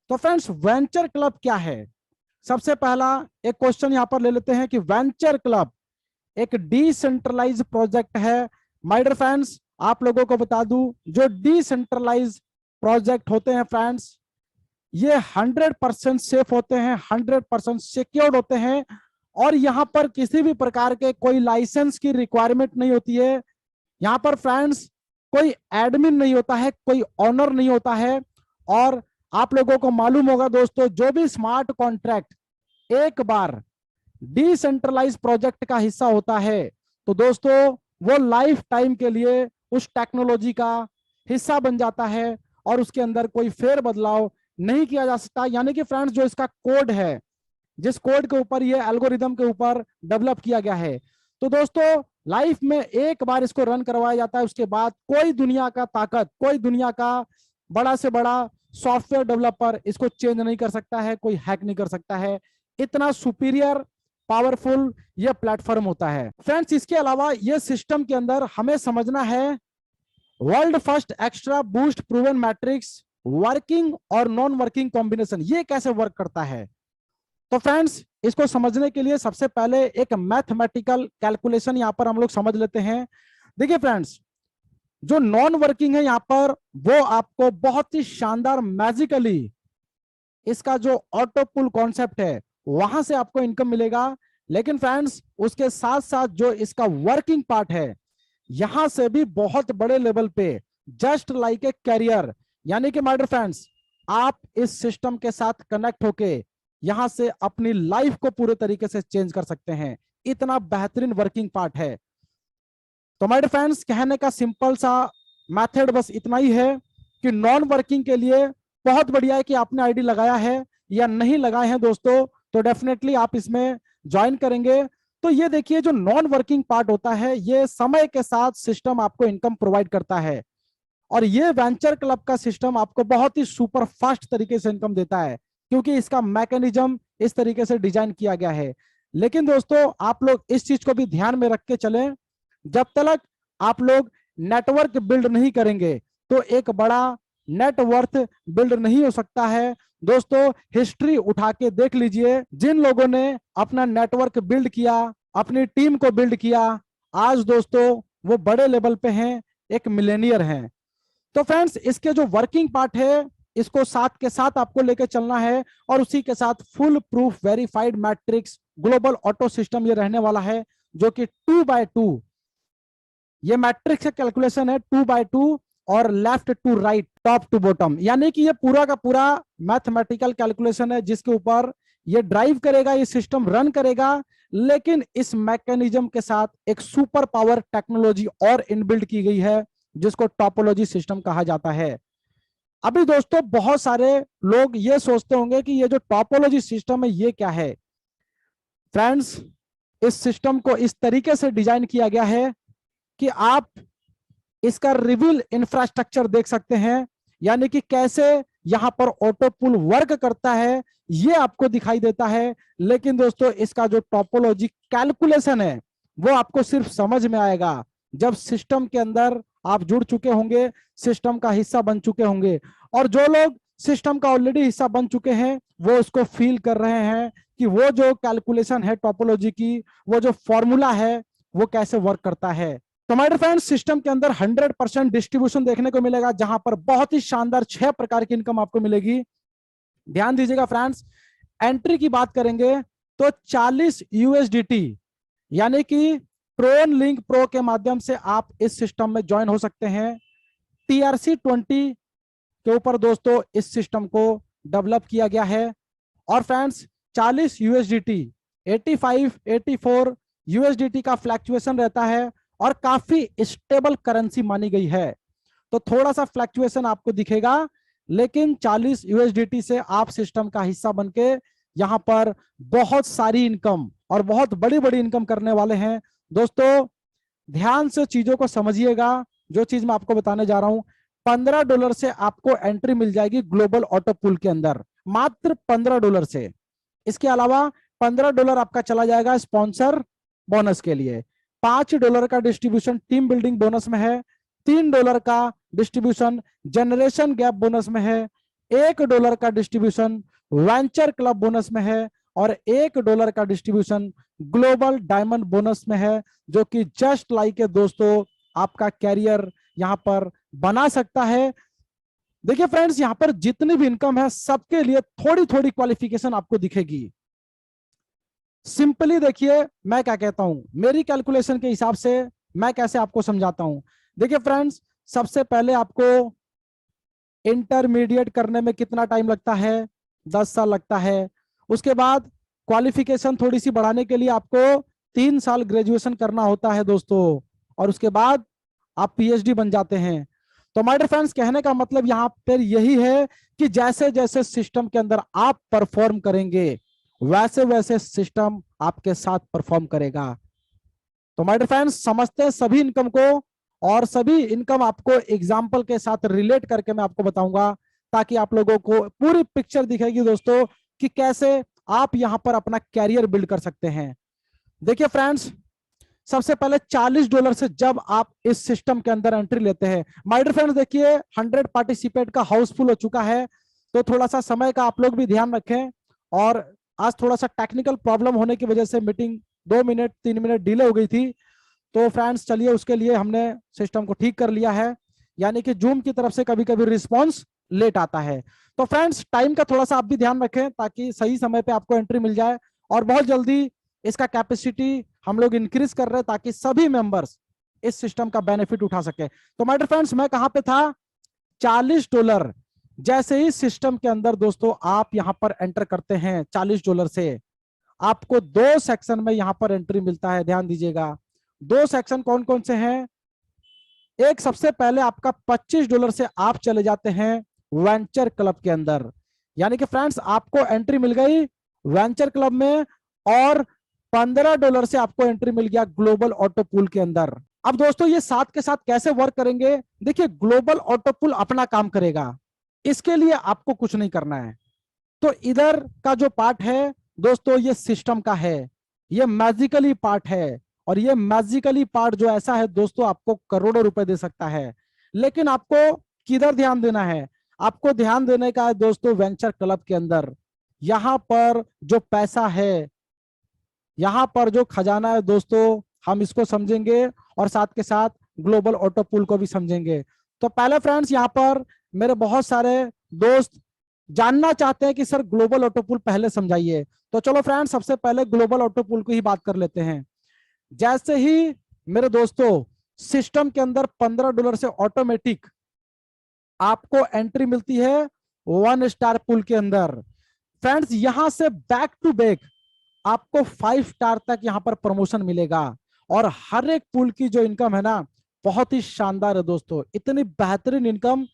तो friends venture club क्या है? सबसे पहला एक क्वेश्चन यहां पर ले लेते हैं कि वेंचर क्लब एक डिसेंट्रलाइज प्रोजेक्ट है। माय डियर फ्रेंड्स, आप लोगों को बता दूं, जो डिसेंट्रलाइज प्रोजेक्ट होते हैं फ्रेंड्स, ये 100% सेफ होते हैं, 100% सिक्योर्ड होते हैं, और यहां पर किसी भी प्रकार के कोई लाइसेंस की रिक्वायरमेंट नहीं होती है। यहां पर फ्रेंड्स कोई एडमिन नहीं होता है, कोई ऑनर नहीं होता है। और आप लोगों को मालूम होगा दोस्तों, जो भी स्मार्ट कॉन्ट्रैक्ट एक बार डिसेंट्रलाइज प्रोजेक्ट का हिस्सा होता है तो दोस्तों वो लाइफ टाइम के लिए उस टेक्नोलॉजी का हिस्सा बन जाता है और उसके अंदर कोई फेर बदलाव नहीं किया जा सकता। यानी कि फ्रेंड्स जो इसका कोड है, जिस कोड के ऊपर ये एल्गोरिदम के ऊपर डेवलप किया गया है, तो दोस्तों लाइफ में एक बार इसको रन करवाया जाता है, उसके बाद कोई दुनिया का ताकत, कोई दुनिया का बड़ा से बड़ा सॉफ्टवेयर डेवलपर इसको चेंज नहीं कर सकता है, कोई हैक नहीं कर सकता है। इतना सुपीरियर पावरफुल ये प्लेटफॉर्म होता है फ्रेंड्स। इसके अलावा ये सिस्टम के अंदर हमें समझना है world first extra boost proven matrix working और नॉन वर्किंग कॉम्बिनेशन, ये कैसे वर्क करता है। तो फ्रेंड्स इसको समझने के लिए सबसे पहले एक मैथमेटिकल कैलकुलेशन यहां पर हम लोग समझ लेते हैं। देखिए फ्रेंड्स, जो नॉन वर्किंग है यहां पर, वो आपको बहुत ही शानदार मैजिकली इसका जो ऑटो पुल कॉन्सेप्ट है वहां से आपको इनकम मिलेगा। लेकिन फ्रेंड्स उसके साथ साथ जो इसका वर्किंग पार्ट है, यहां से भी बहुत बड़े लेवल पे जस्ट लाइक ए कैरियर, यानी कि माय डियर फ्रेंड्स, आप इस सिस्टम के साथ कनेक्ट होके यहां से अपनी लाइफ को पूरे तरीके से चेंज कर सकते हैं। इतना बेहतरीन वर्किंग पार्ट है। तो माय डियर फ्रेंड्स, कहने का सिंपल सा मेथड बस इतना ही है कि नॉन वर्किंग के लिए बहुत बढ़िया है कि आपने आईडी लगाया है या नहीं लगाए हैं दोस्तों, तो डेफिनेटली आप इसमें ज्वाइन करेंगे। तो ये देखिए, जो नॉन वर्किंग पार्ट होता है, ये समय के साथ सिस्टम आपको इनकम प्रोवाइड करता है, और ये वेंचर क्लब का सिस्टम आपको बहुत ही सुपर फास्ट तरीके से इनकम देता है, क्योंकि इसका मैकेनिज्म इस तरीके से डिजाइन किया गया है। लेकिन दोस्तों आप लोग इस चीज को भी ध्यान में रख के चलें, जब तक आप लोग नेटवर्क बिल्ड नहीं करेंगे तो एक बड़ा नेटवर्थ बिल्ड नहीं हो सकता है। दोस्तों हिस्ट्री उठा के देख लीजिए, जिन लोगों ने अपना नेटवर्क बिल्ड किया, अपनी टीम को बिल्ड किया, आज दोस्तों वो बड़े लेवल पे हैं, एक मिलेनियर हैं। तो फ्रेंड्स इसके जो वर्किंग पार्ट है, इसको साथ के साथ आपको लेके चलना है, और उसी के साथ full proof verified matrix global auto system ये रहने वाला है, जो कि 2x2 ये मैट्रिक्स का कैलकुलेशन है, 2x2 और left to right, top to bottom, यानी कि ये पूरा का पूरा मैथमेटिकल कैलकुलेशन है जिसके ऊपर ये ड्राइव करेगा, ये सिस्टम रन करेगा। लेकिन इस मैकेनिज्म के साथ एक सुपर पावर टेक्नोलॉजी और इनबिल्ड की गई है, जिसको टॉपोलॉजी सिस्टम कहा जाता है। अभी दोस्तों बहुत सारे लोग ये सोचते होंगे कि ये जो टॉपोलॉजी सिस्टम है ये क्या है। फ्रेंड्स इस सिस्टम को इस तरीके से डिजाइन किया गया है कि आप इसका रिवील इंफ्रास्ट्रक्चर देख सकते हैं, यानी कि कैसे यहां पर ऑटो पुल वर्क करता है ये आपको दिखाई देता है। लेकिन दोस्तों इसका जो टॉपोलॉजी कैलकुलेशन है वो आपको सिर्फ समझ में आएगा जब सिस्टम के अंदर आप जुड़ चुके होंगे, सिस्टम का हिस्सा बन चुके होंगे। और जो लोग सिस्टम का ऑलरेडी हिस्सा बन चुके हैं वो उसको फील कर रहे हैं कि वो जो कैलकुलेशन है टॉपोलॉजी की, वो जो फॉर्मूला है वो कैसे वर्क करता है। तो माय डियर फ्रेंड्स, सिस्टम के अंदर 100% डिस्ट्रीब्यूशन देखने को मिलेगा, जहां पर बहुत ही शानदार 6 प्रकार की इनकम आपको मिलेगी। ध्यान दीजिएगा फ्रेंड्स, एंट्री की बात करेंगे तो 40 यूएसडीटी, यानी कि ट्रोन लिंक प्रो के माध्यम से आप इस सिस्टम में ज्वाइन हो सकते हैं। TRC20 के ऊपर दोस्तों इस सिस्टम को डेवलप किया गया है। और फ्रेंड्स 40 यूएसडीटी, 85, 84 यूएसडीटी का फ्लैक्चुएशन रहता है, और काफी स्टेबल करेंसी मानी गई है। तो थोड़ा सा फ्लैक्चुएशन आपको दिखेगा, लेकिन 40 यूएसडीटी से आप सिस्टम का हिस्सा बनके यहां पर बहुत सारी इनकम और बहुत बड़ी बड़ी इनकम करने वाले हैं। दोस्तों ध्यान से चीजों को समझिएगा, जो चीज मैं आपको बताने जा रहा हूं। $15 से आपको एंट्री मिल जाएगी ग्लोबल ऑटो पुल के अंदर, मात्र $15 से। इसके अलावा $15 आपका चला जाएगा स्पॉन्सर बोनस के लिए, $5 का डिस्ट्रीब्यूशन टीम बिल्डिंग बोनस में है, $3 का डिस्ट्रीब्यूशन जनरेशन गैप बोनस में है, $1 का डिस्ट्रीब्यूशन वेंचर क्लब बोनस में है और $1 का डिस्ट्रीब्यूशन ग्लोबल डायमंड बोनस में है, जो कि जस्ट लाइक है दोस्तों आपका कैरियर यहां पर बना सकता है। देखिए फ्रेंड्स, यहां पर जितनी भी इनकम है सबके लिए थोड़ी थोड़ी क्वालिफिकेशन आपको दिखेगी। सिंपली देखिए मैं क्या कहता हूं, मेरी कैलकुलेशन के हिसाब से मैं कैसे आपको समझाता हूं। देखिए फ्रेंड्स, सबसे पहले आपको इंटरमीडिएट करने में कितना टाइम लगता है, 10 साल लगता है। उसके बाद क्वालिफिकेशन थोड़ी सी बढ़ाने के लिए आपको 3 साल ग्रेजुएशन करना होता है दोस्तों, और उसके बाद आप पीएचडी बन जाते हैं। तो माय डियर फ्रेंड्स, कहने का मतलब यहां पर यही है कि जैसे जैसे सिस्टम के अंदर आप परफॉर्म करेंगे वैसे वैसे सिस्टम आपके साथ परफॉर्म करेगा। तो माय डियर फ्रेंड्स, समझते हैं सभी इनकम को, और सभी इनकम आपको एग्जाम्पल के साथ रिलेट करके मैं आपको बताऊंगा, ताकि आप लोगों को पूरी पिक्चर दिखेगी दोस्तों कि कैसे आप यहां पर अपना कैरियर बिल्ड कर सकते हैं। देखिए फ्रेंड्स, सबसे पहले $40 से जब आप इस सिस्टम के अंदर एंट्री लेते हैं, माय डियर फ्रेंड्स देखिए 100 पार्टिसिपेट का हाउसफुल हो चुका है, तो थोड़ा सा समय का आप लोग भी ध्यान रखें। और आज थोड़ा सा टेक्निकल प्रॉब्लम होने की वजह से मीटिंग 2 मिनट 3 मिनट डिले हो गई थी। तो फ्रेंड्स चलिए उसके लिए हमने सिस्टम को ठीक कर लिया है, यानी कि जूम की तरफ से कभी कभी रिस्पॉन्स लेट आता है। तो फ्रेंड्स टाइम का थोड़ा सा आप भी ध्यान रखें ताकि सही समय पे आपको एंट्री मिल जाए, और बहुत जल्दी इसका कैपेसिटी हम लोग इंक्रीज कर रहे हैं ताकि सभी मेंबर्स इस सिस्टम का बेनिफिट उठा सके। तो माय डियर फ्रेंड्स, मैं कहां पे था, $40। जैसे ही सिस्टम के अंदर दोस्तों आप यहां पर एंटर करते हैं $40 से, आपको 2 सेक्शन में यहां पर एंट्री मिलता है। ध्यान दीजिएगा 2 सेक्शन कौन कौन से हैं। एक सबसे पहले आपका $25 से आप चले जाते हैं वेंचर क्लब के अंदर, यानी कि फ्रेंड्स आपको एंट्री मिल गई वेंचर क्लब में, और $15 से आपको एंट्री मिल गया ग्लोबल ऑटो पूल के अंदर। अब दोस्तों ये साथ के साथ कैसे वर्क करेंगे, देखिए ग्लोबल ऑटो पूल अपना काम करेगा, इसके लिए आपको कुछ नहीं करना है। तो इधर का जो पार्ट है दोस्तों ये सिस्टम का है, ये मैजिकली पार्ट है, और ये मैजिकली पार्ट जो ऐसा है दोस्तों आपको करोड़ों रुपए दे सकता है। लेकिन आपको किधर ध्यान देना है, आपको ध्यान देने का है दोस्तों वेंचर क्लब के अंदर। यहां पर जो पैसा है, यहां पर जो खजाना है दोस्तों, हम इसको समझेंगे और साथ के साथ ग्लोबल ऑटो पूल को भी समझेंगे। तो पहले फ्रेंड्स यहाँ पर मेरे बहुत सारे दोस्त जानना चाहते हैं कि सर ग्लोबल ऑटो पूल पहले समझाइए। तो चलो फ्रेंड्स सबसे पहले ग्लोबल ऑटो पूल की ही बात कर लेते हैं। जैसे ही मेरे दोस्तों सिस्टम के अंदर $15 से ऑटोमेटिक आपको एंट्री मिलती है 1 स्टार पूल के अंदर, फ्रेंड्स यहां से बैक टू बैक आपको 5 स्टार तक यहां पर प्रमोशन मिलेगा। और हर एक पूल की जो इनकम है ना बहुत ही शानदार है दोस्तों। इतनी बेहतरीन इनकम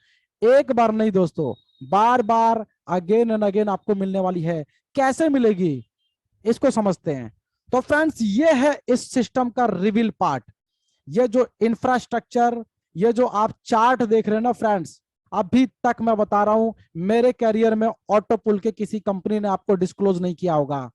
एक बार नहीं दोस्तों, बार बार अगेन एंड अगेन आपको मिलने वाली है। कैसे मिलेगी इसको समझते हैं। तो फ्रेंड्स ये है इस सिस्टम का रिवील पार्ट। ये जो इंफ्रास्ट्रक्चर, ये जो आप चार्ट देख रहे हैं ना फ्रेंड्स, अभी तक मैं बता रहा हूं मेरे कैरियर में ऑटो पुल के किसी कंपनी ने आपको डिस्क्लोज नहीं किया होगा।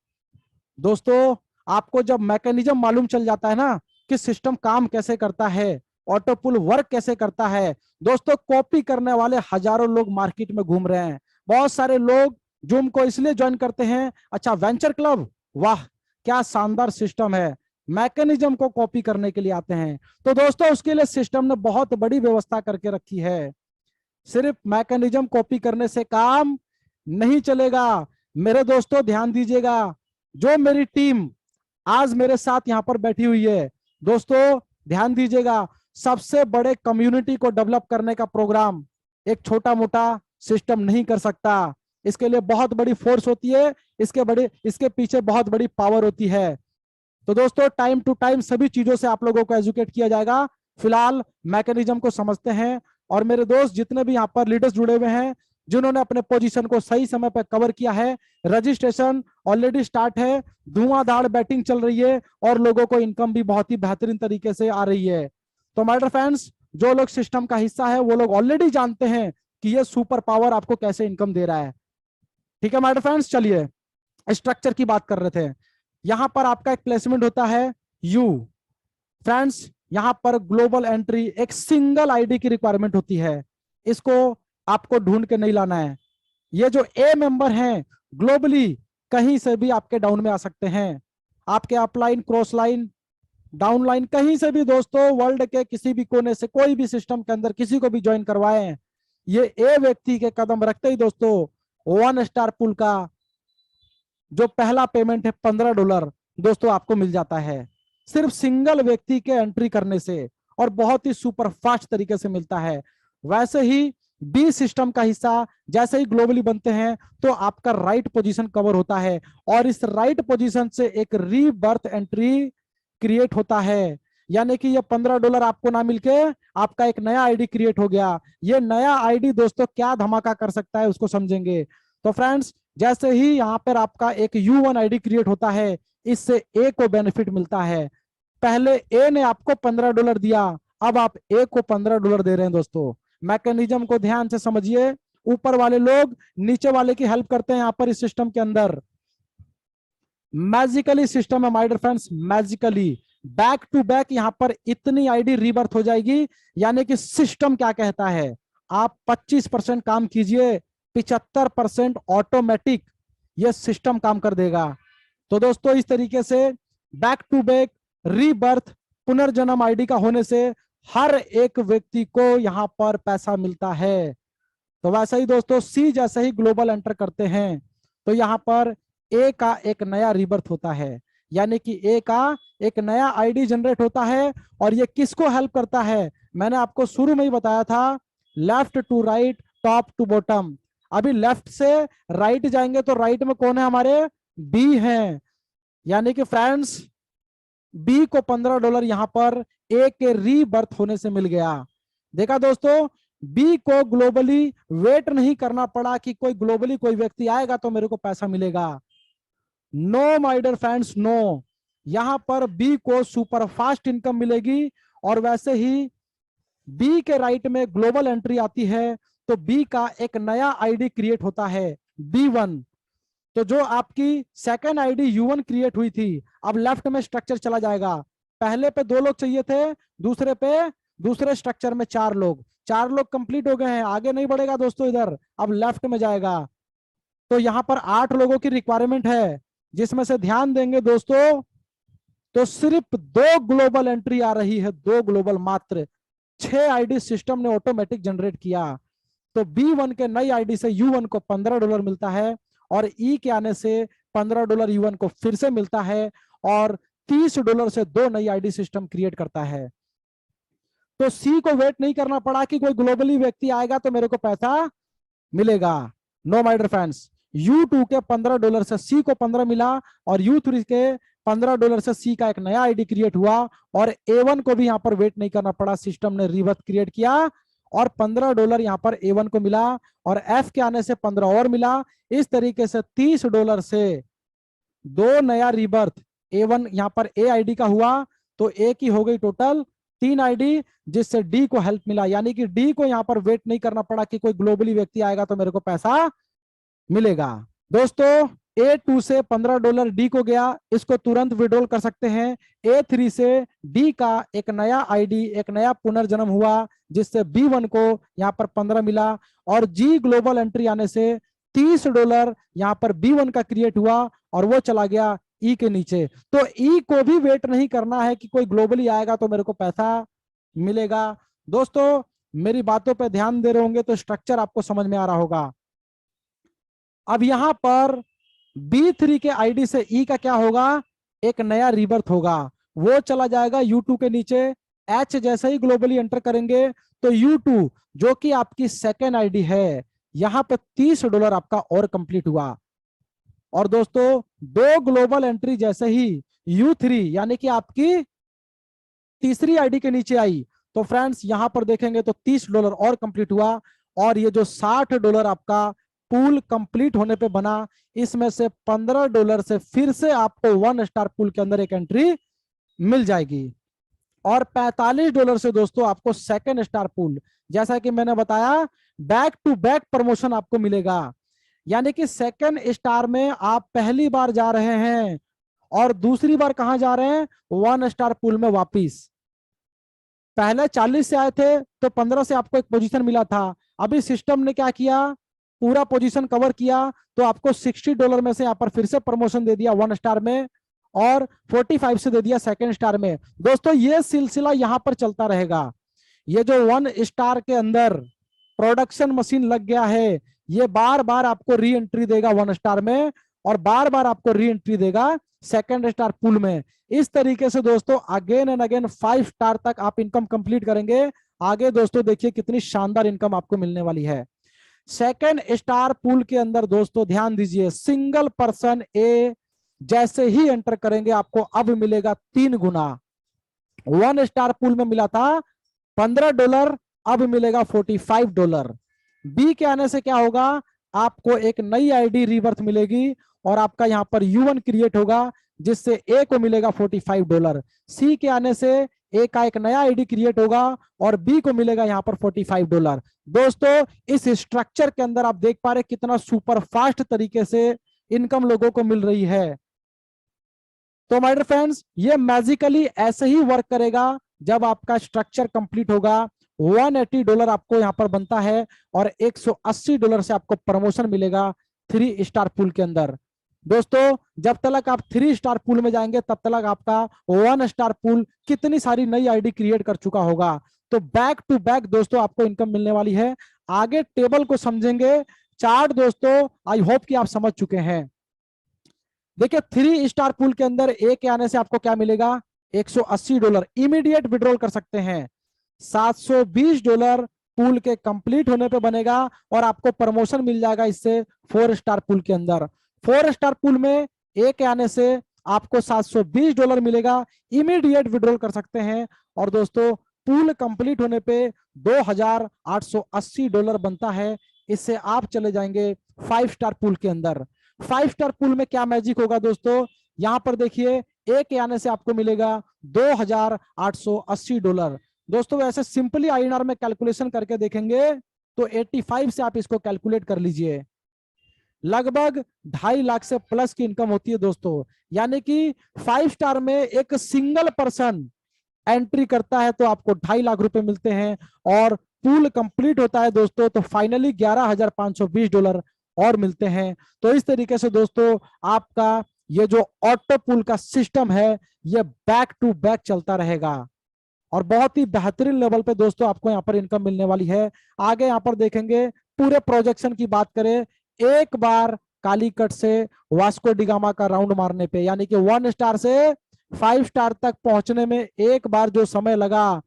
दोस्तों आपको जब मैकेनिज्म मालूम चल जाता है ना कि सिस्टम काम कैसे करता है, ऑटो पुल वर्क कैसे करता है, दोस्तों कॉपी करने वाले हजारों लोग मार्केट में घूम रहे हैं। बहुत सारे लोग जूम को इसलिए ज्वाइन करते हैं, अच्छा वेंचर क्लब, वाह क्या शानदार सिस्टम है, मैकेनिज्म को कॉपी करने के लिए आते हैं। तो दोस्तों उसके लिए सिस्टम ने बहुत बड़ी व्यवस्था करके रखी है। सिर्फ मैकेनिज्म कॉपी करने से काम नहीं चलेगा। मेरे दोस्तों ध्यान दीजिएगा, जो मेरी टीम आज मेरे साथ यहां पर बैठी हुई है दोस्तों, ध्यान दीजिएगा, सबसे बड़े कम्युनिटी को डेवलप करने का प्रोग्राम एक छोटा मोटा सिस्टम नहीं कर सकता। इसके लिए बहुत बड़ी फोर्स होती है, इसके पीछे बहुत बड़ी पावर होती है। तो दोस्तों टाइम टू टाइम सभी चीजों से आप लोगों को एजुकेट किया जाएगा। फिलहाल मैकेनिज्म को समझते हैं। और मेरे दोस्त जितने भी यहाँ पर लीडर्स जुड़े हुए हैं, जिन्होंने अपने पोजीशन को सही समय पर कवर किया है, रजिस्ट्रेशन ऑलरेडी स्टार्ट है, धुआंधार बैटिंग चल रही है, और लोगों को इनकम भी बहुत ही बेहतरीन तरीके से आ रही है। तो माय डियर फ्रेंड्स, जो लोग सिस्टम का हिस्सा है वो लोग ऑलरेडी जानते हैं कि ये सुपर पावर आपको कैसे इनकम दे रहा है। ठीक है माय डियर फ्रेंड्स, चलिए स्ट्रक्चर की बात कर रहे थे। यहां पर आपका एक प्लेसमेंट होता है यू। फ्रेंड्स यहां पर ग्लोबल एंट्री एक सिंगल आईडी की रिक्वायरमेंट होती है, इसको आपको ढूंढ के नहीं लाना है। ये जो ए मेंबर हैं ग्लोबली कहीं से भी आपके डाउन में आ सकते हैं, आपके अपलाइन, क्रॉस लाइन, डाउनलाइन, कहीं से भी दोस्तों वर्ल्ड के किसी भी कोने से कोई भी सिस्टम के अंदर किसी को भी ज्वाइन करवाएं, ये ए व्यक्ति के कदम रखते ही दोस्तों 1 स्टार पुल का जो पहला पेमेंट है $15 दोस्तों आपको मिल जाता है, सिर्फ सिंगल व्यक्ति के एंट्री करने से, और बहुत ही सुपर फास्ट तरीके से मिलता है। वैसे ही बी सिस्टम का हिस्सा जैसे ही ग्लोबली बनते हैं तो आपका राइट पोजीशन कवर होता है, और इस राइट पोजीशन से एक रीबर्थ एंट्री क्रिएट होता है, यानी कि ये $15 आपको ना मिलके आपका एक नया आईडी क्रिएट हो गया। ये नया आईडी दोस्तों क्या धमाका कर सकता है उसको समझेंगे। तो फ्रेंड्स, जैसे ही यहाँ पर आपका एक U1 आईडी क्रिएट होता है, इससे ए को बेनिफिट मिलता है। पहले ए ने आपको $15 दिया, अब आप ए को $15 दे रहे हैं दोस्तों। मैकेनिज्म को ध्यान से समझिए, ऊपर वाले लोग नीचे वाले की हेल्प करते हैं यहाँ पर इस सिस्टम के अंदर। मैजिकली सिस्टम है my dear friends, magically back to back यहाँ पर इतनी आईडी रीबर्थ हो जाएगी, यानी कि सिस्टम क्या कहता है, आप 25% काम कीजिए, 75% ऑटोमेटिक ये सिस्टम काम कर देगा। तो दोस्तों इस तरीके से बैक टू बैक रीबर्थ पुनर्जन्म आईडी का होने से हर एक व्यक्ति को यहां पर पैसा मिलता है। तो वैसे ही दोस्तों सी जैसे ही ग्लोबल एंटर करते हैं तो यहां पर ए का एक नया रीबर्थ होता है, यानी कि ए का एक नया आईडी जनरेट होता है। और ये किसको हेल्प करता है, मैंने आपको शुरू में ही बताया था, left to right, top to bottom. अभी लेफ्ट से राइट जाएंगे तो राइट में कौन है हमारे, बी हैं, यानी कि फ्रेंड्स बी को $15 यहां पर ए के रीबर्थ होने से मिल गया। देखा दोस्तों, बी को ग्लोबली वेट नहीं करना पड़ा कि कोई ग्लोबली कोई व्यक्ति आएगा तो मेरे को पैसा मिलेगा। No my dear friends, no, यहां पर बी को सुपर फास्ट इनकम मिलेगी। और वैसे ही बी के राइट में ग्लोबल एंट्री आती है तो बी का एक नया आईडी क्रिएट होता है, B1। तो जो आपकी सेकेंड आईडी U1 क्रिएट हुई थी, अब लेफ्ट में स्ट्रक्चर चला जाएगा। पहले पे 2 लोग चाहिए थे, दूसरे पे दूसरे स्ट्रक्चर में 4 लोग, 4 लोग कंप्लीट हो गए हैं, आगे नहीं बढ़ेगा दोस्तों इधर, अब लेफ्ट में जाएगा। तो यहां पर 8 लोगों की रिक्वायरमेंट है, जिसमें से ध्यान देंगे दोस्तों तो सिर्फ 2 ग्लोबल एंट्री आ रही है, 2 ग्लोबल मात्र। 6 आईडी सिस्टम ने ऑटोमेटिक जनरेट किया। तो B1 के नई आईडी से U1 को $15 मिलता है, और ई के आने से $15 U1 को फिर से मिलता है, और $30 से 2 नई आईडी सिस्टम क्रिएट करता है। तो सी को वेट नहीं करना पड़ा कि कोई ग्लोबली व्यक्ति आएगा तो मेरे को पैसा मिलेगा। No my dear friends, U2 के $15 से सी को 15 मिला, और U3 के $15 से सी का एक नया आईडी क्रिएट हुआ, और A1 को भी यहां पर वेट नहीं करना पड़ा, सिस्टम ने रिवर्स क्रिएट किया और $15 यहां पर A1 को मिला, और F के आने से 15 और मिला। इस तरीके से $30 से 2 नया रिबर्थ A1 यहां पर ए आईडी का हुआ, तो ए की हो गई टोटल 3 आईडी, जिससे डी को हेल्प मिला, यानी कि डी को यहां पर वेट नहीं करना पड़ा कि कोई ग्लोबली व्यक्ति आएगा तो मेरे को पैसा मिलेगा। दोस्तों A2 से $15 डी को गया, इसको तुरंत विड्रॉल कर सकते हैं। A3 से डी का एक नया आईडी, एक नया पुनर्जन्म हुआ, जिससे B1 को यहां पर 15 मिला, और जी ग्लोबल एंट्री आने से $30 यहां पर B1 का क्रिएट हुआ, और वो चला गया ई के नीचे। तो ई को भी वेट नहीं करना है कि कोई ग्लोबली आएगा तो मेरे को पैसा मिलेगा। दोस्तों मेरी बातों पे ध्यान दे रहे होंगे तो स्ट्रक्चर आपको समझ में आ रहा होगा। अब यहां पर B3 के आईडी से ई का क्या होगा, एक नया रिबर्थ होगा, वो चला जाएगा U2 के नीचे। एच जैसे ही ग्लोबली एंटर करेंगे तो U2 जो कि आपकी सेकेंड आईडी है, यहां पे $30 आपका और कंप्लीट हुआ। और दोस्तों 2 ग्लोबल एंट्री जैसे ही U3 यानी कि आपकी तीसरी आईडी के नीचे आई, तो फ्रेंड्स यहां पर देखेंगे तो $30 और कंप्लीट हुआ, और ये जो $60 आपका पूल कंप्लीट होने पे बना, इसमें से $15 से फिर से आपको 1 स्टार पूल के अंदर एक एंट्री मिल जाएगी, और $45 से दोस्तों आपको सेकेंड स्टार पूल, जैसा कि मैंने बताया बैक टू बैक प्रमोशन आपको मिलेगा। यानी कि सेकेंड स्टार में आप पहली बार जा रहे हैं, और दूसरी बार कहां जा रहे हैं, 1 स्टार पूल में वापिस। पहले 40 से आए थे तो 15 से आपको एक पोजीशन मिला था, अभी सिस्टम ने क्या किया, पूरा पोजीशन कवर किया तो आपको $60 में से यहाँ पर फिर से प्रमोशन दे दिया 1 स्टार में, और 45 से दे दिया 2nd स्टार में। दोस्तों ये सिलसिला यहाँ पर चलता रहेगा। ये जो 1 स्टार के अंदर प्रोडक्शन मशीन लग गया है, ये बार बार आपको री एंट्री देगा 1 स्टार में, और बार बार आपको री एंट्री देगा 2nd स्टार पूल में। इस तरीके से दोस्तों अगेन एंड अगेन 5 स्टार तक आप इनकम कंप्लीट करेंगे। आगे दोस्तों देखिए कितनी शानदार इनकम आपको मिलने वाली है। 2nd स्टार पूल के अंदर दोस्तों ध्यान दीजिए, सिंगल पर्सन ए जैसे ही एंटर करेंगे आपको अब मिलेगा 3 गुना। 1 स्टार पूल में मिला था $15, अब मिलेगा $45। बी के आने से क्या होगा, आपको एक नई आईडी रीबर्थ मिलेगी और आपका यहां पर U1 क्रिएट होगा जिससे ए को मिलेगा $45। सी के आने से ए का एक नया आईडी क्रिएट होगा और बी को मिलेगा यहां पर $45। दोस्तों इस स्ट्रक्चर के अंदर आप देख पा रहे कितना सुपर फास्ट तरीके से इनकम लोगों को मिल रही है। तो माय डियर फ्रेंड्स, ये मैजिकली ऐसे ही वर्क करेगा जब आपका स्ट्रक्चर कंप्लीट होगा। $180 आपको यहां पर बनता है और $180 से आपको प्रमोशन मिलेगा 3 स्टार पूल के अंदर। दोस्तों जब तक आप 3 स्टार पूल में जाएंगे तब तक आपका 1 स्टार पूल कितनी सारी नई आईडी क्रिएट कर चुका होगा। तो बैक टू बैक दोस्तों आपको इनकम मिलने वाली है। आगे टेबल को समझेंगे, चार्ट दोस्तों आई होप कि आप समझ चुके हैं। देखिए 3 स्टार पूल के अंदर ए के आने से आपको क्या मिलेगा, $180 इमीडिएट विड्रॉल कर सकते हैं। $720 पूल के कंप्लीट होने पे बनेगा और आपको प्रमोशन मिल जाएगा इससे 4 स्टार पूल के अंदर। 4 स्टार पूल में ए के आने से आपको $720 मिलेगा, इमीडिएट विड्रॉल कर सकते हैं। और दोस्तों पूल कंप्लीट होने पे $2880 बनता है, इससे आप चले जाएंगे 5 स्टार पूल के अंदर। 5 स्टार पूल में क्या मैजिक होगा दोस्तों, यहां पर देखिए ए के आने से आपको मिलेगा $2880। दोस्तों वैसे सिंपली आईएनआर में कैलकुलेशन करके देखेंगे तो 85 से आप इसको कैलकुलेट कर लीजिए, लगभग 2.5 लाख से प्लस की इनकम होती है दोस्तों। यानी कि 5 स्टार में एक सिंगल पर्सन एंट्री करता है तो आपको 2.5 लाख रुपए मिलते हैं, और पूल कंप्लीट होता है दोस्तों तो फाइनली $11,520 और मिलते हैं। तो इस तरीके से दोस्तों आपका ये जो ऑटो पूल का सिस्टम है ये बैक टू बैक चलता रहेगा और बहुत ही बेहतरीन लेवल पे दोस्तों आपको यहाँ पर इनकम मिलने वाली है। आगे यहाँ पर देखेंगे पूरे प्रोजेक्शन की बात करें, एक बार कालीकट से वास्को डिगामा का राउंड मारने पे यानी कि 1 स्टार से 5 स्टार तक पहुंचने में एक बार जो समय लगा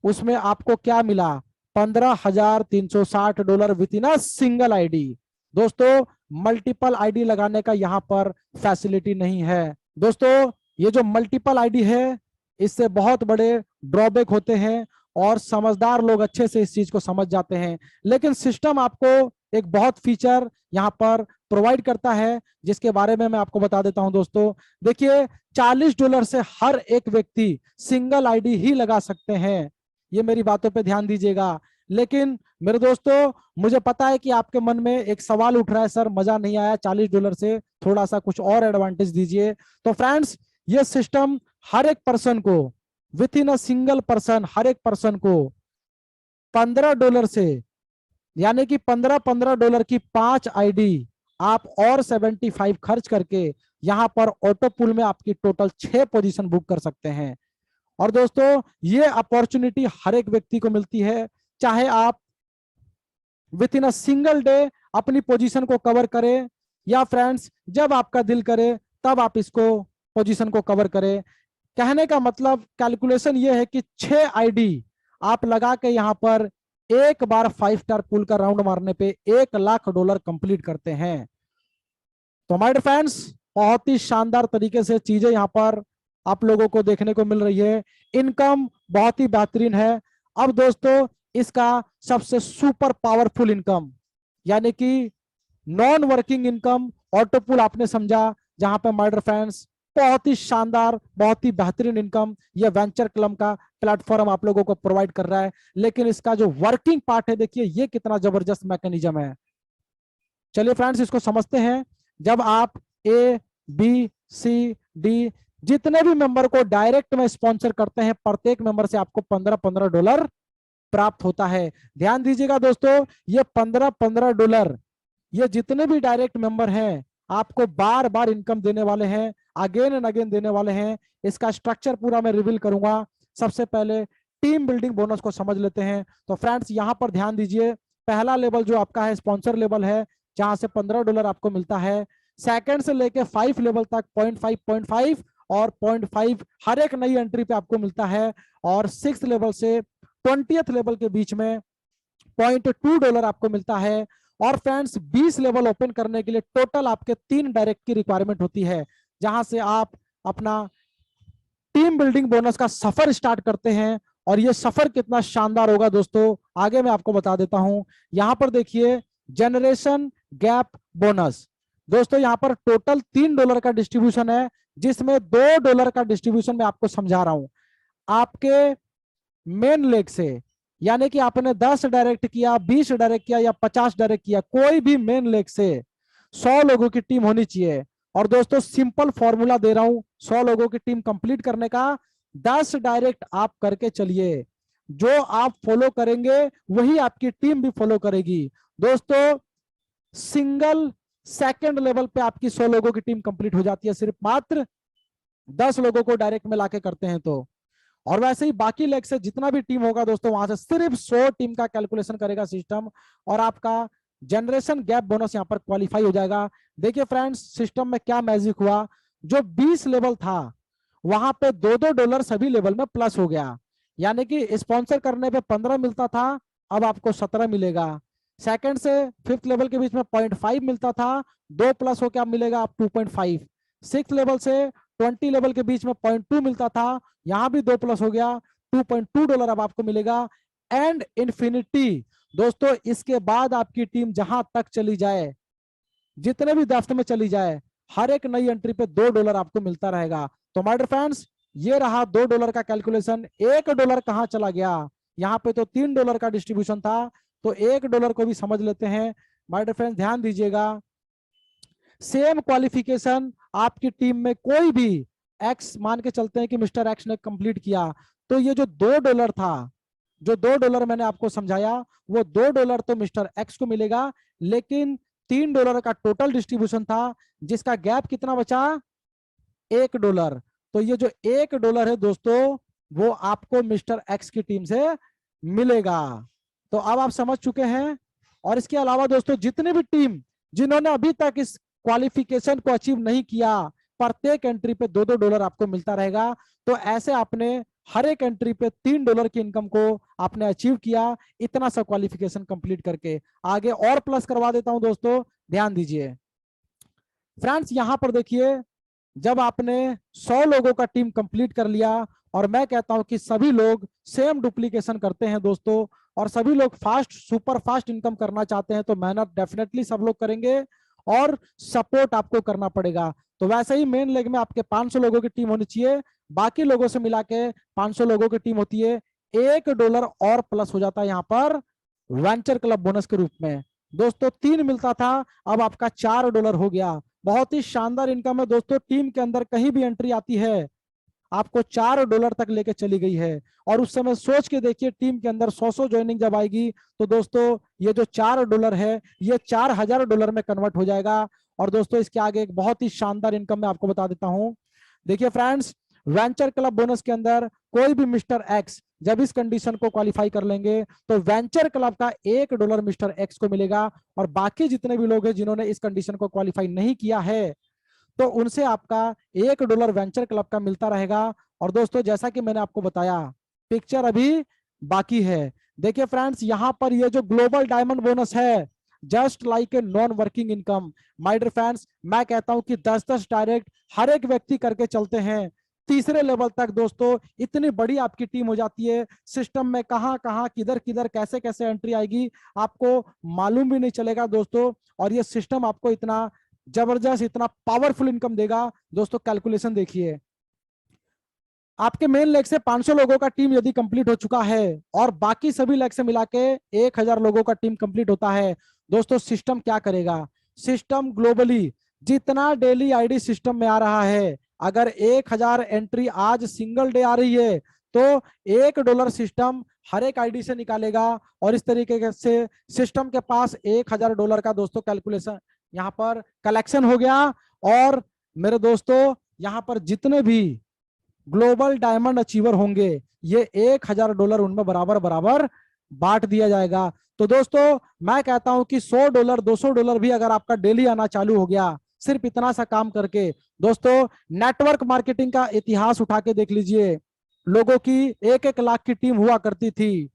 उसमें आपको क्या मिला, $15,360 with in a single ID. दोस्तों मल्टीपल आईडी लगाने का यहाँ पर फैसिलिटी नहीं है। दोस्तों ये जो मल्टीपल आईडी है इससे बहुत बड़े ड्रॉबैक होते हैं और समझदार लोग अच्छे से इस चीज को समझ जाते हैं, लेकिन सिस्टम आपको एक बहुत फीचर यहाँ पर प्रोवाइड करता है जिसके बारे में मैं आपको बता देता हूं। दोस्तों देखिए $40 से हर एक व्यक्ति सिंगल आईडी ही लगा सकते हैं, ये मेरी बातों पे ध्यान दीजिएगा। लेकिन मेरे दोस्तों मुझे पता है कि आपके मन में एक सवाल उठ रहा है, सर मजा नहीं आया, $40 से थोड़ा सा कुछ और एडवांटेज दीजिए। तो फ्रेंड्स ये सिस्टम हर एक पर्सन को within a single person हर एक पर्सन को $15 से यानी कि $15 की 5 आईडी आप और 75 खर्च करके यहां पर ऑटो पूल में आपकी टोटल 6 पोजीशन बुक कर सकते हैं। और दोस्तों ये अपॉर्चुनिटी हर एक व्यक्ति को मिलती है, चाहे आप with in a single day अपनी पोजीशन को कवर करें या फ्रेंड्स जब आपका दिल करे तब आप इसको पोजीशन को कवर करें। कहने का मतलब कैलकुलेशन ये है कि 6 आईडी आप लगा के यहां पर एक बार 5 स्टार पूल का राउंड मारने पे $1 लाख कंप्लीट करते हैं। तो माय डियर फ्रेंड्स बहुत ही शानदार तरीके से चीजें यहां पर आप लोगों को देखने को मिल रही है, इनकम बहुत ही बेहतरीन है। अब दोस्तों इसका सबसे सुपर पावरफुल इनकम यानी कि non working income auto pool आपने समझा, जहां पे माय डियर फ्रेंड्स बहुत ही शानदार बहुत ही बेहतरीन इनकम ये वेंचर क्लब का प्लेटफॉर्म आप लोगों को प्रोवाइड कर रहा है। लेकिन इसका जो वर्किंग पार्ट है देखिए ये कितना जबरदस्त मैकेनिज्म है। चलिए फ्रेंड्स इसको समझते हैं। जब आप A, B, C, D जितने भी मेंबर को डायरेक्ट में स्पॉन्सर करते हैं प्रत्येक मेंबर से आपको $15 प्राप्त होता है। ध्यान दीजिएगा दोस्तों ये $15 ये जितने भी डायरेक्ट मेंबर हैं आपको बार बार इनकम देने वाले हैं, अगेन एंड अगेन देने वाले हैं। इसका स्ट्रक्चर पूरा मैं रिवील करूंगा। सबसे पहले टीम बिल्डिंग बोनस को समझ लेते हैं। तो फ्रेंड्स यहाँ पर ध्यान दीजिए, पहला लेवल जो आपका है स्पॉन्सर लेवल है, जहां से $15 आपको मिलता है। सेकंड से लेके 5 लेवल तक 0.5 और 0.5 हर एक नई एंट्री पे आपको मिलता है। और 6 लेवल से 20th लेवल के बीच में $0.2 आपको मिलता है। और फ्रेंड्स 20 लेवल ओपन करने के लिए टोटल आपके 3 डायरेक्ट की रिक्वायरमेंट होती है, जहां से आप अपना टीम बिल्डिंग बोनस का सफर स्टार्ट करते हैं। और ये सफर कितना शानदार होगा दोस्तों, आगे मैं आपको बता देता हूं। यहां पर देखिए जनरेशन गैप बोनस, दोस्तों यहां पर टोटल $3 का डिस्ट्रीब्यूशन है, जिसमें $2 का डिस्ट्रीब्यूशन मैं आपको समझा रहा हूं। आपके मेन लेग से, यानी कि आपने 10 डायरेक्ट किया, 20 डायरेक्ट किया या 50 डायरेक्ट किया, कोई भी मेन लेग से 100 लोगों की टीम होनी चाहिए। और दोस्तों सिंपल फॉर्मूला दे रहा हूं 100 लोगों की टीम कंप्लीट करने का। 10 डायरेक्ट आप करके चलिए, जो आप फॉलो करेंगे वही आपकी टीम भी फॉलो करेगी। दोस्तों सिंगल सेकंड लेवल पे आपकी 100 लोगों की टीम कंप्लीट हो जाती है, सिर्फ मात्र 10 लोगों को डायरेक्ट में लाके करते हैं तो। और वैसे ही बाकी लेग से जितना भी टीम होगा दोस्तों, वहां से सिर्फ 100 टीम का कैलकुलेशन करेगा सिस्टम, और आपका जनरेशन गैप बोनस यहां पर क्वालिफाई हो जाएगा। देखिए फ्रेंड्स सिस्टम में क्या मैजिक हुआ, जो 20 लेवल था वहां पे $2 सभी लेवल में प्लस हो गया। यानी कि स्पॉन्सर करने पे 15 मिलता था, अब आपको 17 मिलेगा। सेकंड से 5th लेवल के बीच में 0.5 मिलता था, 2 प्लस हो क्या मिलेगा आप 2.5। 6th लेवल से 20 लेवल के बीच में 0.2 मिलता था, यहां भी 2 प्लस हो गया, $2.2 अब आपको मिलेगा। एंड इन्फिनिटी दोस्तों, इसके बाद आपकी टीम जहां तक चली जाए, जितने भी दफ्तर में चली जाए, हर एक नई एंट्री पे $2 आपको मिलता रहेगा। तो माय डियर फ्रेंड्स, ये रहा $2 का कैलकुलेशन। $1 कहां चला गया, यहाँ पे तो $3 का डिस्ट्रीब्यूशन था, तो $1 को भी समझ लेते हैं। माय डियर फ्रेंड्स ध्यान दीजिएगा, सेम क्वालिफिकेशन आपकी टीम में कोई भी एक्स मान के चलते हैं कि मिस्टर एक्स ने कंप्लीट किया, तो ये जो $2 था, जो $2 मैंने आपको समझाया, वो $2 तो मिस्टर एक्स को मिलेगा, लेकिन $3 का टोटल डिस्ट्रीब्यूशन था, जिसका गैप कितना बचा, $1। तो ये जो $1 है दोस्तों, वो आपको मिस्टर एक्स की टीम से मिलेगा। तो अब आप समझ चुके हैं। और इसके अलावा दोस्तों जितनी भी टीम जिन्होंने अभी तक इस क्वालिफिकेशन को अचीव नहीं किया, प्रत्येक एंट्री पे $2 आपको मिलता रहेगा। तो ऐसे आपने हर एक एंट्री पे $3 की इनकम को आपने अचीव किया, इतना सा क्वालिफिकेशन कंप्लीट करके। आगे और प्लस करवा देता हूं दोस्तों, ध्यान दीजिए फ्रेंड्स। यहां पर देखिए, जब आपने 100 लोगों का टीम कंप्लीट कर लिया, और मैं कहता हूं कि सभी लोग सेम डुप्लीकेशन करते हैं दोस्तों, और सभी लोग फास्ट सुपर फास्ट इनकम करना चाहते हैं, तो मेहनत डेफिनेटली सब लोग करेंगे और सपोर्ट आपको करना पड़ेगा। तो वैसे ही मेन लेग में आपके 500 लोगों की टीम होनी चाहिए, बाकी लोगों से मिला के 500 लोगों की टीम होती है। $1 और प्लस हो जाता है यहाँ पर वेंचर क्लब बोनस के रूप में। दोस्तों 3 मिलता था, अब आपका $4 हो गया। बहुत ही शानदार इनकम है दोस्तों। टीम के अंदर कहीं भी एंट्री आती है, आपको $4 तक लेके चली गई है। और उस समय सोच के देखिए, टीम के अंदर 100 ज्वाइनिंग जब आएगी, तो दोस्तों ये जो $4 है, ये $4000 में कन्वर्ट हो जाएगा। और दोस्तों इसके आगे एक बहुत ही शानदार इनकम मैं आपको बता देता हूं। देखिए फ्रेंड्स, वेंचर क्लब बोनस के अंदर कोई भी मिस्टर एक्स जब इस कंडीशन को क्वालिफाई कर लेंगे, तो वेंचर क्लब का $1 मिस्टर एक्स को मिलेगा। और बाकी जितने भी लोग हैं जिन्होंने इस कंडीशन को क्वालिफाई नहीं किया है, तो उनसे आपका $1 वेंचर क्लब का मिलता रहेगा। और दोस्तों जैसा कि मैंने आपको बताया, पिक्चर अभी बाकी है। देखिए फ्रेंड्स, यहां पर ये जो ग्लोबल डायमंड बोनस है, just like a non working income. My dear friends, मैं कहता हूं कि 10-10 डायरेक्ट हर एक व्यक्ति करके चलते हैं, तीसरे लेवल तक दोस्तों इतनी बड़ी आपकी टीम हो जाती है। सिस्टम में कहां कहां किधर किधर कैसे कैसे एंट्री आएगी, आपको मालूम भी नहीं चलेगा दोस्तों। और ये सिस्टम आपको इतना जबरदस्त, इतना पावरफुल इनकम देगा दोस्तों। कैलकुलेशन देखिए, आपके मेन लेग से 500 लोगों का टीम यदि कंप्लीट हो चुका है, और बाकी सभी लेग से मिला के 1000 लोगों का टीम कंप्लीट होता है, दोस्तों सिस्टम क्या करेगा, सिस्टम ग्लोबली जितना डेली आईडी सिस्टम में आ रहा है, अगर 1000 एंट्री आज सिंगल डे आ रही है, तो $1 सिस्टम हर एक आईडी से निकालेगा और इस तरीके से सिस्टम के पास $1000 का दोस्तों कैलकुलेशन यहाँ पर कलेक्शन हो गया। और मेरे दोस्तों यहाँ पर जितने भी ग्लोबल डायमंड अचीवर होंगे ये $1000 उनमें बराबर बराबर बांट दिया जाएगा। तो दोस्तों मैं कहता हूं कि $100 $200 भी अगर आपका डेली आना चालू हो गया सिर्फ इतना सा काम करके, दोस्तों नेटवर्क मार्केटिंग का इतिहास उठा के देख लीजिए, लोगों की 1-1 लाख की टीम हुआ करती थी।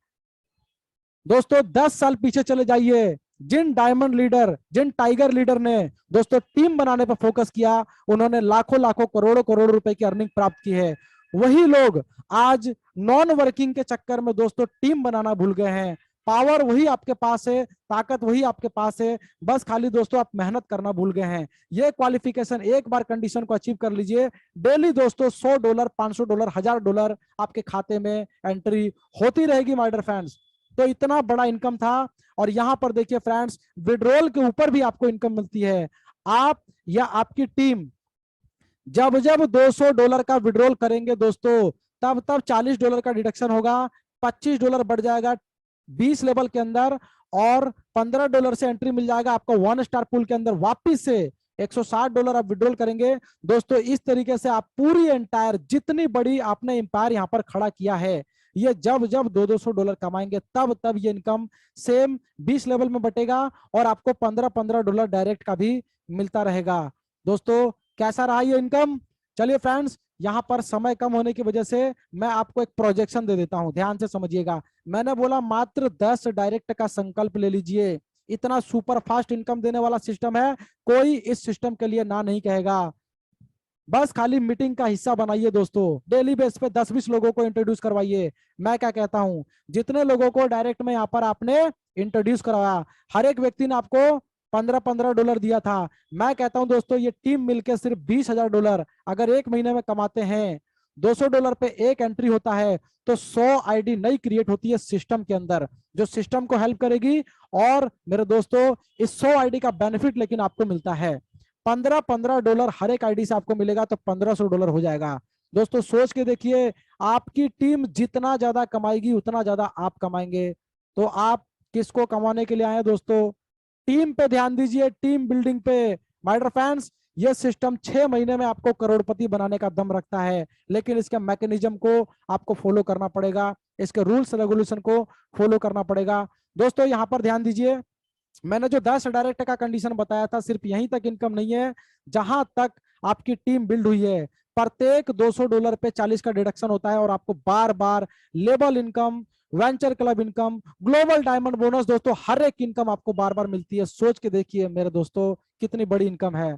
दोस्तों 10 साल पीछे चले जाइए, जिन डायमंड लीडर, जिन टाइगर लीडर ने दोस्तों टीम बनाने पर फोकस किया, उन्होंने लाखों लाखों करोड़ों करोड़ रुपए की अर्निंग प्राप्त की है। वही लोग आज नॉन वर्किंग के चक्कर में दोस्तों टीम बनाना भूल गए हैं। पावर वही आपके पास है, ताकत वही आपके पास है, बस खाली दोस्तों आप मेहनत करना भूल गए हैं। ये क्वालिफिकेशन एक बार कंडीशन को अचीव कर लीजिए, डेली दोस्तों $100 $500 $1000 आपके खाते में एंट्री होती रहेगी माय डियर फ्रेंड्स। तो इतना बड़ा इनकम था। और यहां पर देखिए फ्रेंड्स, विड्रॉल के ऊपर भी आपको इनकम मिलती है। आप या आपकी टीम जब जब $200 का विड्रॉल करेंगे दोस्तों, तब तब $40 का डिडक्शन होगा, $25 बढ़ जाएगा 20 लेवल के अंदर, और $15 से एंट्री मिल जाएगा आपको 1 स्टार पूल के अंदर। वापिस से $160 आप विड्रॉल करेंगे दोस्तों। इस तरीके से आप पूरी एंटायर, जितनी बड़ी आपने एम्पायर यहाँ पर खड़ा किया है, ये जब जब $200 कमाएंगे तब तब ये इनकम सेम 20 लेवल में बटेगा और आपको $15 डायरेक्ट का भी मिलता रहेगा। दोस्तों कैसा रहा ये इनकम? चलिए फ्रेंड्स, यहाँ पर समय कम होने की वजह से मैं आपको एक प्रोजेक्शन दे देता हूं, ध्यान से समझिएगा। मैंने बोला मात्र 10 डायरेक्ट का संकल्प ले लीजिए, इतना सुपर फास्ट इनकम देने वाला सिस्टम है, कोई इस सिस्टम के लिए ना नहीं कहेगा। बस खाली मीटिंग का हिस्सा बनाइए दोस्तों, डेली बेस पे 10-20 लोगों को इंट्रोड्यूस करवाइए। मैं क्या कहता हूं, जितने लोगों को डायरेक्ट में यहाँ पर आपने इंट्रोड्यूस करवाया, हर एक व्यक्ति ने आपको $15 दिया था। मैं कहता हूं दोस्तों, ये टीम मिलकर सिर्फ $20,000 अगर एक महीने में कमाते हैं, $200 पे एक एंट्री होता है, तो 100 आईडी नई क्रिएट होती है सिस्टम के अंदर, जो सिस्टम को हेल्प करेगी। और मेरे दोस्तों इस 100 आईडी का बेनिफिट लेकिन आपको मिलता है $15 हर एक आईडी से आपको मिलेगा, तो $1500 हो जाएगा। दोस्तों सोच के देखिए, आपकी टीम जितना ज्यादा कमाएगी उतना ज्यादा आप कमाएंगे। तो आप किसको कमाने के लिए आए दोस्तों? टीम पे ध्यान दीजिए, टीम बिल्डिंग पे। माय डियर फ्रेंड्स, ये सिस्टम 6 महीने में आपको करोड़पति बनाने का दम रखता है, लेकिन इसके मैकेनिज्म को आपको फॉलो करना पड़ेगा, इसके रूल्स रेगुलेशन को फॉलो करना पड़ेगा। दोस्तों यहाँ पर ध्यान दीजिए, मैंने जो 10 डायरेक्ट का कंडीशन बताया था, सिर्फ यहीं तक इनकम नहीं है, जहां तक आपकी टीम बिल्ड हुई है प्रत्येक $200 पे 40 का डिडक्शन होता है, और आपको बार बार level income, venture club income, global diamond bonus, दोस्तों हर एक इनकम आपको बार बार मिलती है। सोच के देखिए मेरे दोस्तों, कितनी बड़ी इनकम है।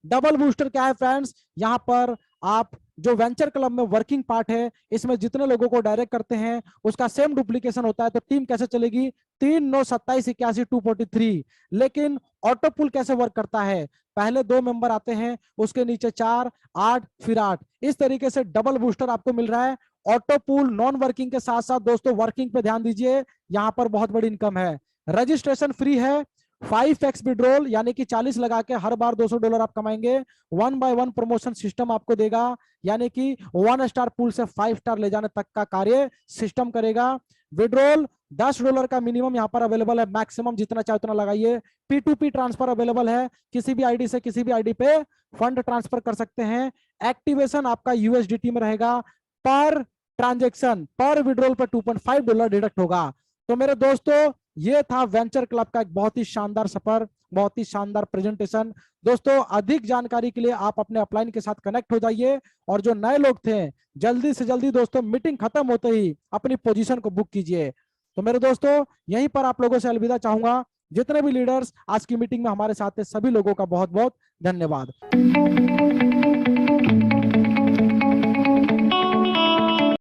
डबल बूस्टर क्या है फ्रेंड्स? यहाँ पर आप जो वेंचर क्लब में वर्किंग पार्ट है, इसमें जितने लोगों को डायरेक्ट करते हैं उसका सेम डुप्लीकेशन होता है। तो टीम कैसे चलेगी? 3 9 27 81 243। लेकिन ऑटो पुल कैसे वर्क करता है? पहले 2 मेंबर आते हैं, उसके नीचे 4 8 फिर 8, इस तरीके से डबल बूस्टर आपको मिल रहा है। ऑटो पुल नॉन वर्किंग के साथ साथ दोस्तों वर्किंग पे ध्यान दीजिए, यहाँ पर बहुत बड़ी इनकम है। रजिस्ट्रेशन फ्री है, 5x विड्रॉल यानी कि 40 लगा के हर बार $200 आप कमाएंगे। 1 by 1 प्रमोशन सिस्टम आपको देगा, यानी कि 1 स्टार पूल से 5 स्टार ले जाने तक का कार्य सिस्टम करेगा। विड्रॉल $10 का मिनिमम यहाँ पर अवेलेबल है, मैक्सिमम जितना चाहे उतना लगाइए। P2P ट्रांसफर अवेलेबल है, किसी भी आईडी से किसी भी आईडी पे फंड ट्रांसफर कर सकते हैं। एक्टिवेशन आपका USDT में रहेगा, पर ट्रांजेक्शन पर विड्रॉल पर $2.5 डिडक्ट होगा। तो मेरे दोस्तों ये था वेंचर क्लब का एक बहुत ही शानदार सफर, बहुत ही शानदार प्रेजेंटेशन। दोस्तों अधिक जानकारी के लिए आप अपने अपलाइन के साथ कनेक्ट हो जाइए, और जो नए लोग थे जल्दी से जल्दी दोस्तों मीटिंग खत्म होते ही अपनी पोजीशन को बुक कीजिए। तो मेरे दोस्तों यहीं पर आप लोगों से अलविदा चाहूंगा। जितने भी लीडर्स आज की मीटिंग में हमारे साथ थे, सभी लोगों का बहुत बहुत धन्यवाद।